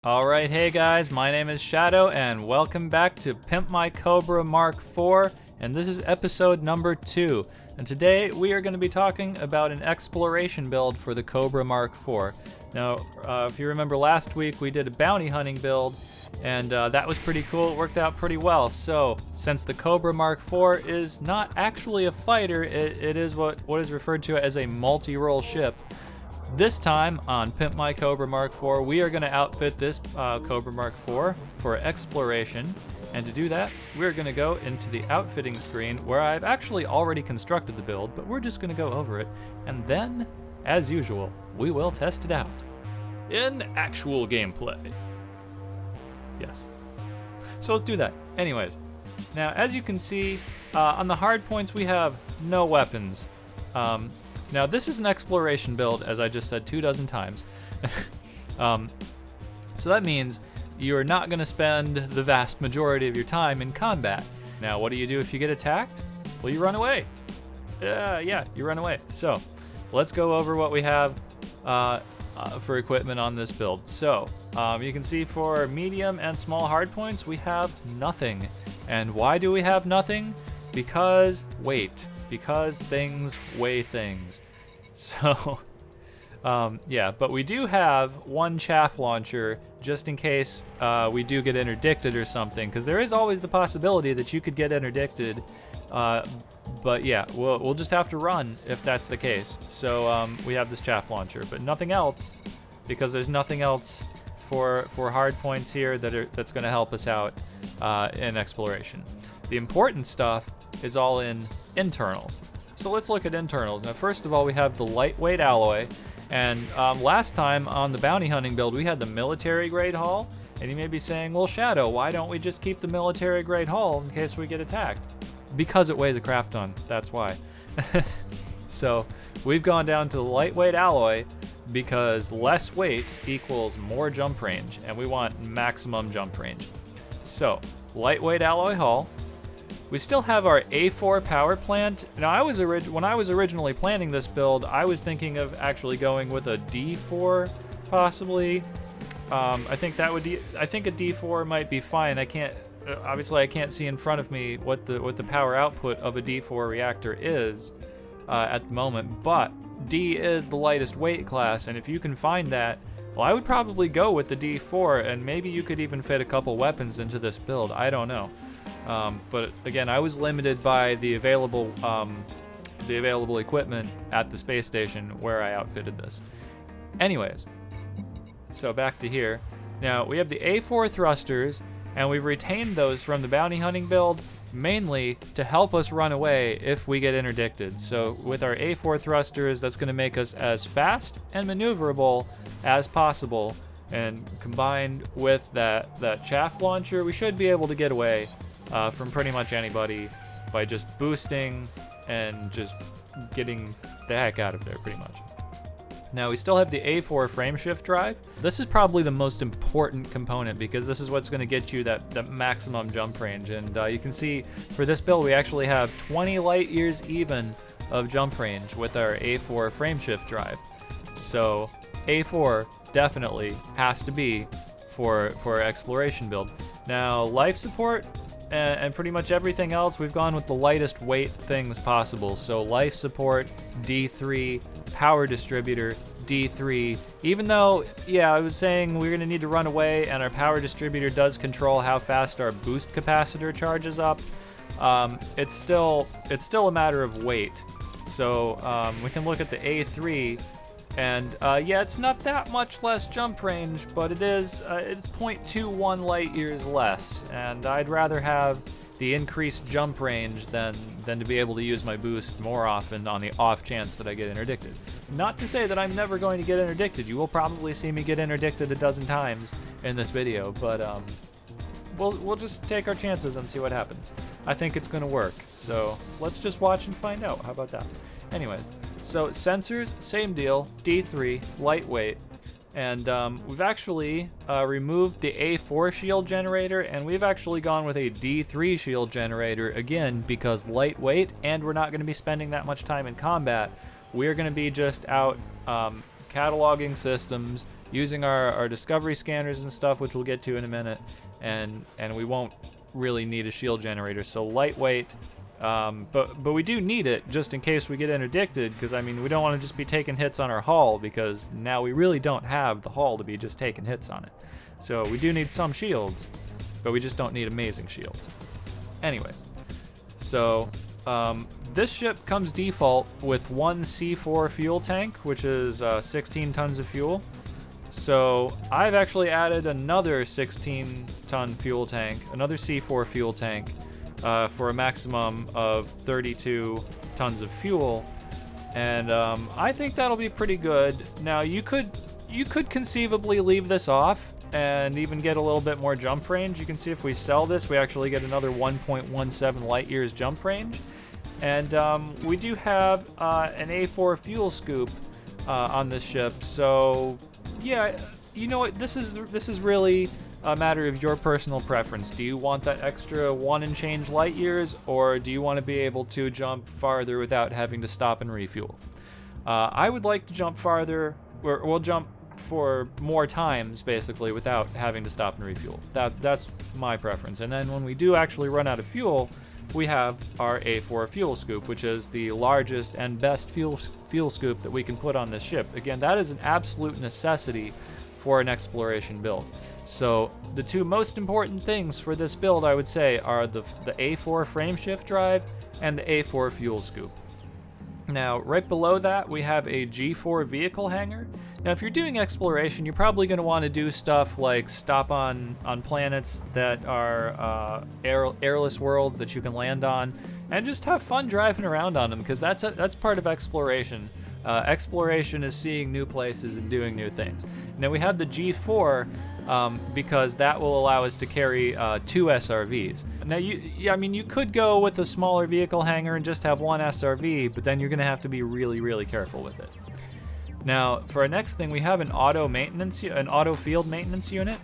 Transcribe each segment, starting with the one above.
Alright, hey guys, my name is Shadow and welcome back to Pimp My Cobra MkIV, and this is episode number 2. And today we are going to be talking about an exploration build for the Cobra MkIV. Now, if you remember last week we did a bounty hunting build, and that was pretty cool. It worked out pretty well. So, since the Cobra MkIV is not actually a fighter, it is what is referred to as a multi-role ship. This time on Pimp My Cobra MkIV, we are going to outfit this Cobra MkIV for exploration. And to do that, we're going to go into the outfitting screen where I've actually already constructed the build, but we're just going to go over it. And then, as usual, we will test it out in actual gameplay. Yes. So let's do that. Anyways, now as you can see, on the hard points we have no weapons. Now this is an exploration build, as I just said 24 times. So that means you're not going to spend the vast majority of your time in combat. Now what do you do if you get attacked? Well, you run away. Yeah, you run away. So let's go over what we have for equipment on this build. So you can see for medium and small hard points we have nothing. And why do we have nothing? Because weight. Because things weigh things. So, yeah, but we do have one chaff launcher just in case we do get interdicted or something, because there is always the possibility that you could get interdicted. But yeah, we'll just have to run if that's the case. So we have this chaff launcher, but nothing else, because there's nothing else for hard points here that's going to help us out in exploration. The important stuff is all in internals. So let's look at internals. Now, first of all, we have the lightweight alloy, and last time on the bounty hunting build, we had the military grade hull, and you may be saying, well, Shadow, why don't we just keep the military grade hull in case we get attacked? Because it weighs a crap ton, that's why. So we've gone down to the lightweight alloy because less weight equals more jump range, and we want maximum jump range. So, lightweight alloy hull. We still have our A4 power plant. Now, when I was originally planning this build, I was thinking of actually going with a D4, possibly. I think a D4 might be fine. Obviously I can't see in front of me what the power output of a D4 reactor is at the moment, but D is the lightest weight class, and if you can find that, well, I would probably go with the D4, and maybe you could even fit a couple weapons into this build. I don't know. But again, I was limited by the available equipment at the space station where I outfitted this. Anyways, so back to here. Now we have the A4 thrusters, and we've retained those from the bounty hunting build mainly to help us run away if we get interdicted. So with our A4 thrusters, that's going to make us as fast and maneuverable as possible. And combined with that chaff launcher, we should be able to get away from pretty much anybody by just boosting and just getting the heck out of there, pretty much. Now, we still have the A4 frameshift drive. This is probably the most important component because this is what's going to get you that maximum jump range. And you can see for this build, we actually have 20 light years even of jump range with our A4 frameshift drive. So A4 definitely has to be for exploration build. Now, life support and pretty much everything else, we've gone with the lightest weight things possible. So life support, D3, power distributor, D3. Even though, yeah, I was saying we're gonna need to run away and our power distributor does control how fast our boost capacitor charges up, it's still a matter of weight. So we can look at the A3, and yeah, it's not that much less jump range, but it's 0.21 light years less, and I'd rather have the increased jump range than to be able to use my boost more often on the off chance that I get interdicted. Not to say that I'm never going to get interdicted. You will probably see me get interdicted 12 times in this video, but we'll just take our chances and see what happens. I think it's going to work, so let's just watch and find out. How about that? Anyway, so sensors, same deal, D3, lightweight, and we've actually removed the A4 shield generator, and we've actually gone with a D3 shield generator, again, because lightweight, and we're not going to be spending that much time in combat. We're going to be just out cataloging systems, using our discovery scanners and stuff, which we'll get to in a minute, and we won't really need a shield generator. So lightweight, but we do need it just in case we get interdicted, because I mean we don't want to just be taking hits on our hull, because now we really don't have the hull to be just taking hits on it. So we do need some shields, but we just don't need amazing shields. Anyways, so this ship comes default with one C4 fuel tank, which is 16 tons of fuel. So I've actually added another 16-ton fuel tank, another C4 fuel tank, for a maximum of 32 tons of fuel, and I think that'll be pretty good. Now you could conceivably leave this off and even get a little bit more jump range. You can see if we sell this, we actually get another 1.17 light years jump range, and we do have an A4 fuel scoop on this ship. So yeah, you know what? This is really a matter of your personal preference. Do you want that extra 1 and change light years, or do you want to be able to jump farther without having to stop and refuel? I would like to jump farther, or we'll jump for more times basically without having to stop and refuel. That's my preference. And then when we do actually run out of fuel, we have our A4 fuel scoop, which is the largest and best fuel scoop that we can put on this ship. Again, that is an absolute necessity for an exploration build. So the two most important things for this build, I would say, are the A4 frameshift drive and the A4 fuel scoop. Now, right below that, we have a G4 vehicle hangar. Now, if you're doing exploration, you're probably going to want to do stuff like stop on planets that are airless worlds that you can land on, and just have fun driving around on them, because that's part of exploration. Exploration is seeing new places and doing new things. Now, we have the G4 because that will allow us to carry 2 SRVs. Now, you could go with a smaller vehicle hangar and just have 1 SRV, but then you're going to have to be really, really careful with it. Now, for our next thing, we have an auto field maintenance unit.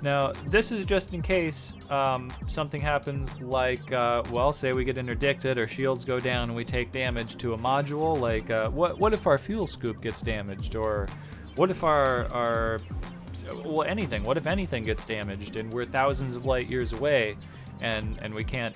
Now, this is just in case something happens, like, well, say we get interdicted, our shields go down, and we take damage to a module. Like, what if our fuel scoop gets damaged, or what if anything? What if anything gets damaged, and we're thousands of light years away, and we can't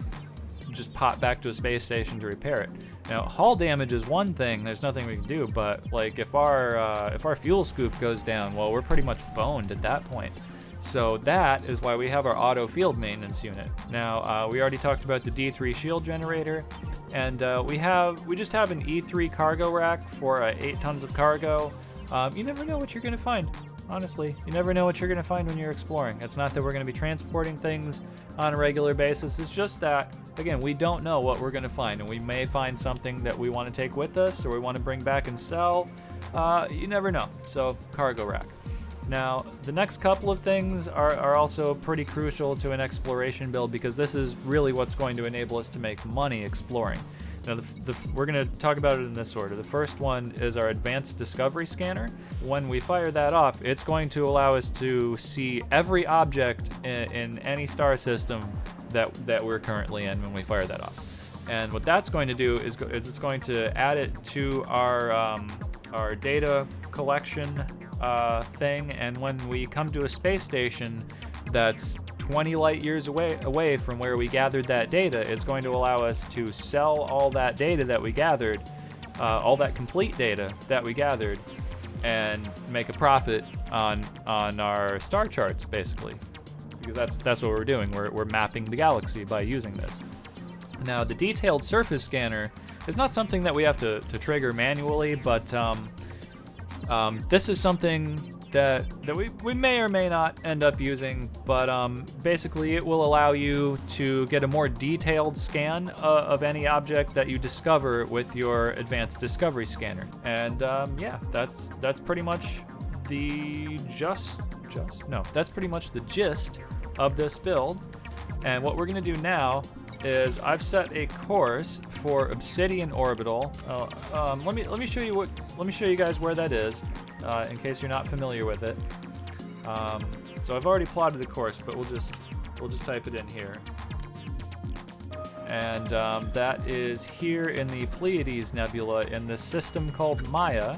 just pop back to a space station to repair it? Now, hull damage is one thing, there's nothing we can do, but like if our fuel scoop goes down, well, we're pretty much boned at that point. So that is why we have our auto field maintenance unit. Now, we already talked about the D3 shield generator, and we just have an E3 cargo rack for 8 tons of cargo. You never know what you're gonna find. Honestly, you never know what you're going to find when you're exploring. It's not that we're going to be transporting things on a regular basis. It's just that, again, we don't know what we're going to find, and we may find something that we want to take with us, or we want to bring back and sell. You never know. So, cargo rack. Now, the next couple of things are also pretty crucial to an exploration build, because this is really what's going to enable us to make money exploring. Now, we're going to talk about it in this order. The first one is our advanced discovery scanner. When we fire that off, it's going to allow us to see every object in any star system that we're currently in when we fire that off. And what that's going to do is it's going to add it to our data collection thing, and when we come to a space station that's 20 light years away from where we gathered that data, it's going to allow us to sell all that data that we gathered, all that complete data that we gathered, and make a profit on our star charts, basically, because that's what we're doing. We're mapping the galaxy by using this. Now, the detailed surface scanner is not something that we have to trigger manually, but this is something that we may or may not end up using, but basically it will allow you to get a more detailed scan of any object that you discover with your advanced discovery scanner. And yeah, that's pretty much that's pretty much the gist of this build. And what we're gonna do now is I've set a course for Obsidian Orbital. Let me show you guys where that is, in case you're not familiar with it. So I've already plotted the course, but we'll just type it in here. And that is here in the Pleiades Nebula in this system called Maia.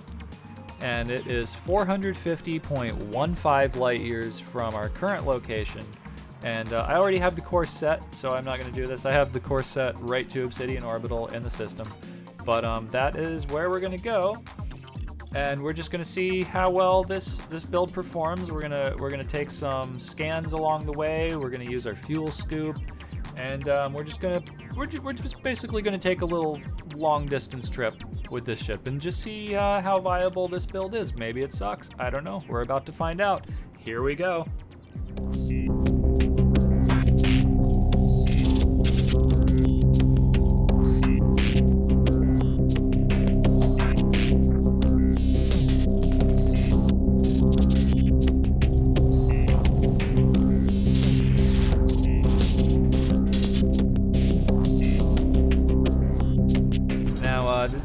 and it is 450.15 light years from our current location. And I already have the course set, so I'm not going to do this. I have the course set right to Obsidian Orbital in the system. But that is where we're going to go. And we're just going to see how well this build performs. We're gonna take some scans along the way. We're going to use our fuel scoop. And we're just basically going to take a little long distance trip with this ship and just see how viable this build is. Maybe it sucks. I don't know. We're about to find out. Here we go.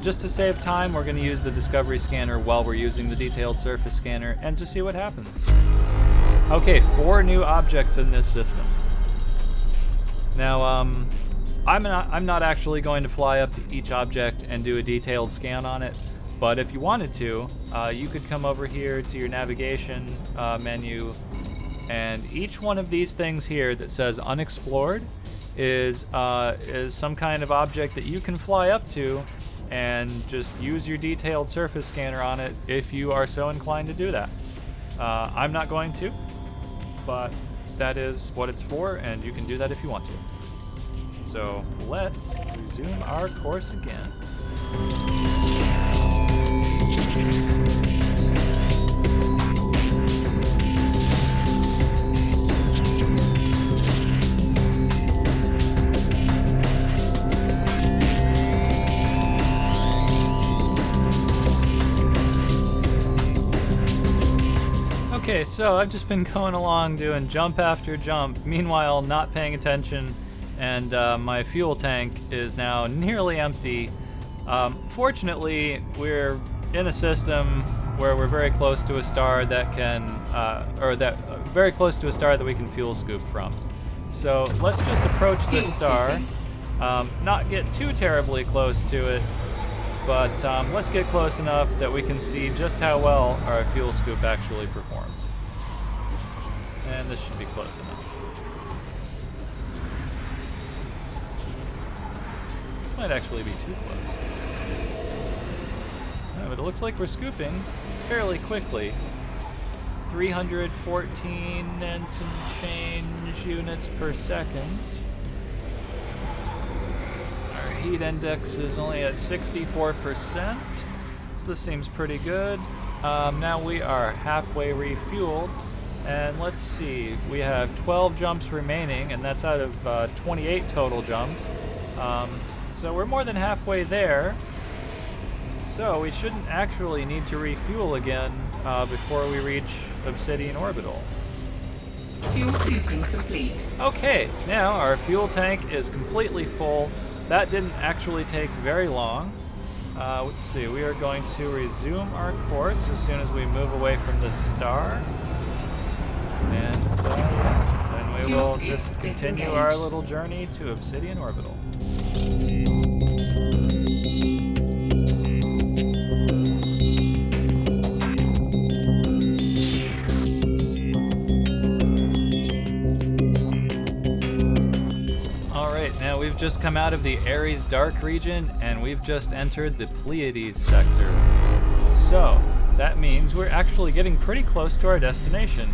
Just to save time, we're going to use the Discovery Scanner while we're using the Detailed Surface Scanner and just see what happens. Okay, 4 new objects in this system. Now, I'm not actually going to fly up to each object and do a detailed scan on it, but if you wanted to, you could come over here to your navigation menu, and each one of these things here that says Unexplored is some kind of object that you can fly up to and just use your Detailed Surface Scanner on it if you are so inclined to do that. I'm not going to, but that is what it's for, and you can do that if you want to. So let's resume our course again. Okay, so I've just been going along doing jump after jump, meanwhile not paying attention, and my fuel tank is now nearly empty. Fortunately, we're in a system where we're very close to a star that can, very close to a star that we can fuel scoop from. So let's just approach this star, not get too terribly close to it, but let's get close enough that we can see just how well our fuel scoop actually performs. And this should be close enough. This might actually be too close. No, but it looks like we're scooping fairly quickly. 314 and some change units per second. Our heat index is only at 64%, so this seems pretty good. Now we are halfway refueled, and let's see, we have 12 jumps remaining, and that's out of 28 total jumps. So we're more than halfway there. So we shouldn't actually need to refuel again before we reach Obsidian Orbital. Fuel scooping complete. Okay, now our fuel tank is completely full. That didn't actually take very long. Let's see, we are going to resume our course as soon as we move away from this star. And then we will just continue our little journey to Obsidian Orbital. Now we've just come out of the Ares Dark region, and we've just entered the Pleiades sector. So that means we're actually getting pretty close to our destination.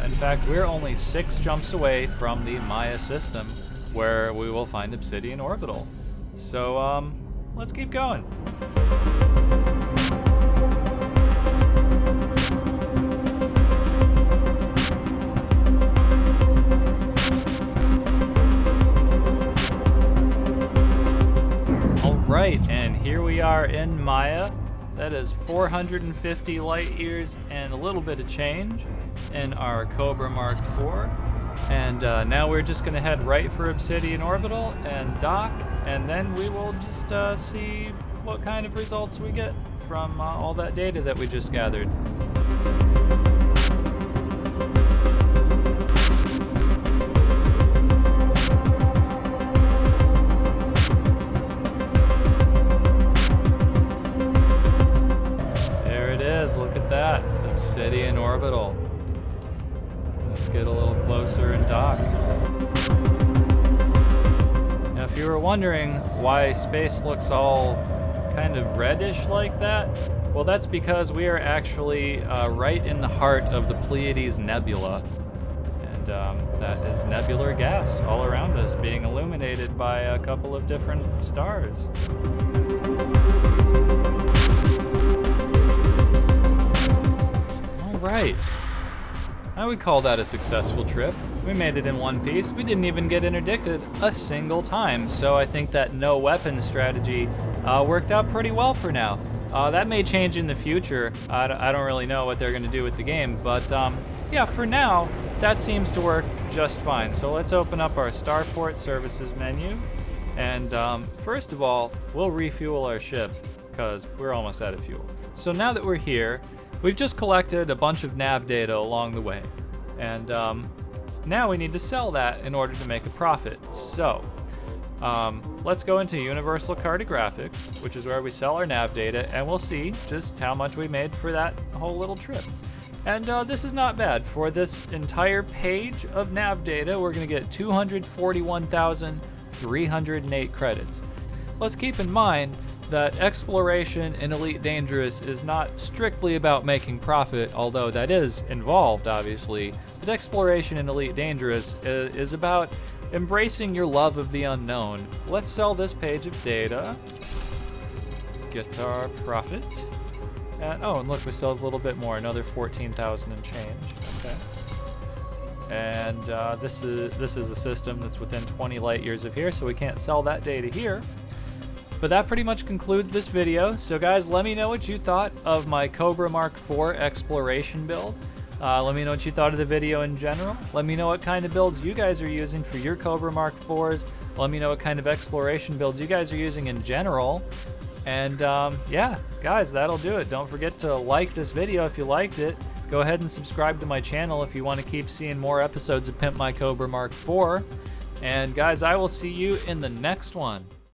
In fact, we're only 6 jumps away from the Maia system, where we will find Obsidian Orbital. So let's keep going. Right, and here we are in Maia. That is 450 light years and a little bit of change in our Cobra Mark IV. And now we're just going to head right for Obsidian Orbital and dock, and then we will just see what kind of results we get from all that data that we just gathered. Look at closer and dock. Now, if you were wondering why space looks all kind of reddish like that, well, that's because we are actually right in the heart of the Pleiades Nebula. And that is nebular gas all around us, being illuminated by a couple of different stars. All right. I would call that a successful trip. We made it in one piece. We didn't even get interdicted a single time, so I think that no weapon strategy worked out pretty well for now. That may change in the future. I don't really know what they're going to do with the game, but yeah, for now, that seems to work just fine. So let's open up our Starport Services menu, and first of all, we'll refuel our ship, because we're almost out of fuel. So now that we're here, we've just collected a bunch of nav data along the way, and now we need to sell that in order to make a profit. So let's go into Universal Cartographics, which is where we sell our nav data, and we'll see just how much we made for that whole little trip. And this is not bad. For this entire page of nav data, we're going to get 241,308 credits. Let's keep in mind that exploration in Elite Dangerous is not strictly about making profit, although that is involved, obviously. But exploration in Elite Dangerous is about embracing your love of the unknown. Let's sell this page of data. Get our profit. Oh, and look, we still have a little bit more, another 14,000 and change. Okay. And this is a system that's within 20 light years of here, so we can't sell that data here. But that pretty much concludes this video. So guys, let me know what you thought of my Cobra Mark IV exploration build. Let me know what you thought of the video in general. Let me know what kind of builds you guys are using for your Cobra Mark IVs. Let me know what kind of exploration builds you guys are using in general. And yeah, guys, that'll do it. Don't forget to like this video if you liked it. Go ahead and subscribe to my channel if you want to keep seeing more episodes of Pimp My Cobra Mark IV. And guys, I will see you in the next one.